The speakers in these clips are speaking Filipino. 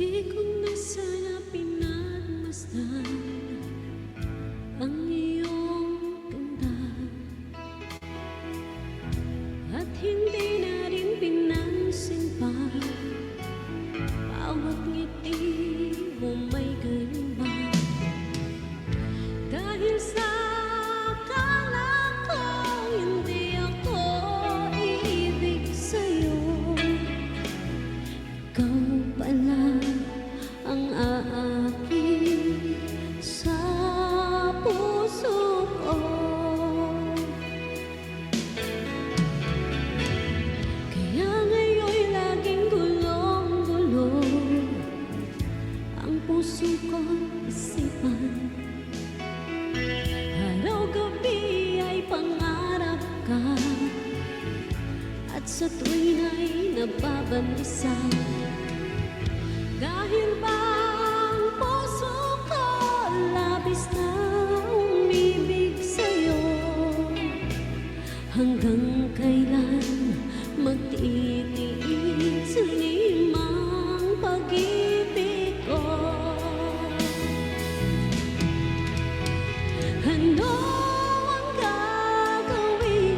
Di ko na sana pinagmasdan ang iyong ganda, at hindi na rin pinansin pa bawat ngiti mo may ganun ba. Dahil sa akala ko hindi ako iibig sa'yo, ikaw pala ang aakin sa puso ko. Kaya ngayon'y laging gulong-gulo ang puso ko't isipan. Araw-gabi ay pangarap ka, at sa tuwin ay nababanisa. Dahil ba ang puso ko labis na umibig sa'yo, hanggang kailan magtitiis limang pag-ibig ko? Ano ang gagawin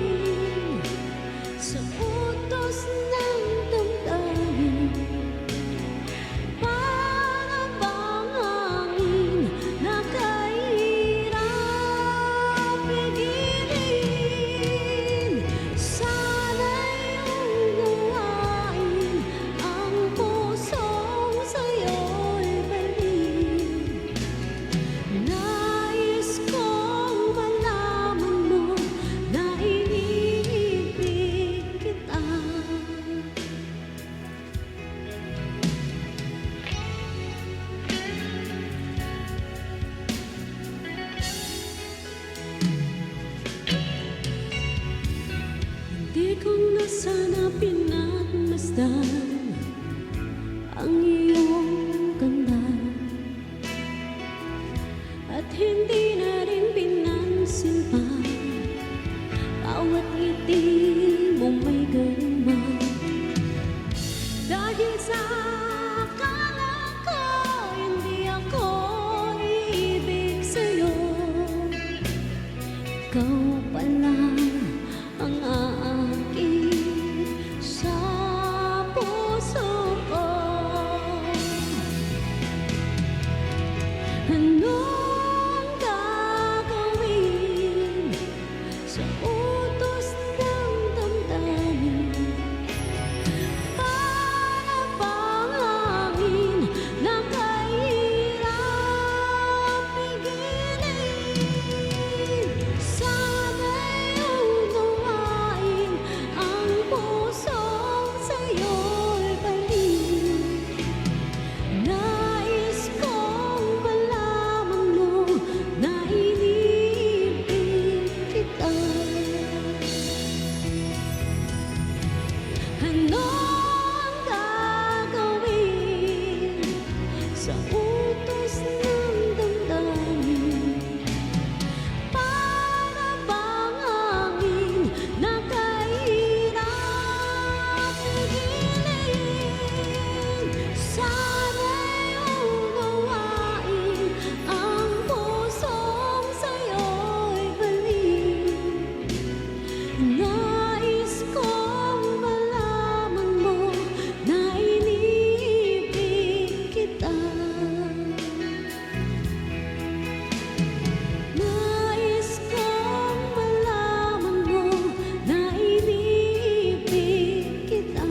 sa utos ng damdamin? Para bang hangin na kahirap pigilin? Sana'y unawain ang pusong sa'yo'y balik. Nais kong malaman mo na iniibig kita. Hindi ko na sana pinagmasdan ang iyong ganda, at hindi na rin pinansin pa bawat ngiti mo may ganda. Dahil sa akala ko hindi ako iibig sa'yo, ikaw pala ang aakin sa puso ko. Ano ang gagawin sa utos ng damdamin? Para bang hangin na kahirap pigilin? Sana'y unawain ang pusong sa'yo'y balik. Nais kong malaman mo na iniibig kita. Ano ang gagawin sa utos ng damdamin? Para bang hangin na kahirap pigilin? Sana'y unawain ang pusong sa'yo'y balik. Nais kong malaman mo na iniibig kita. Nais kong malaman mo na iniibig kita.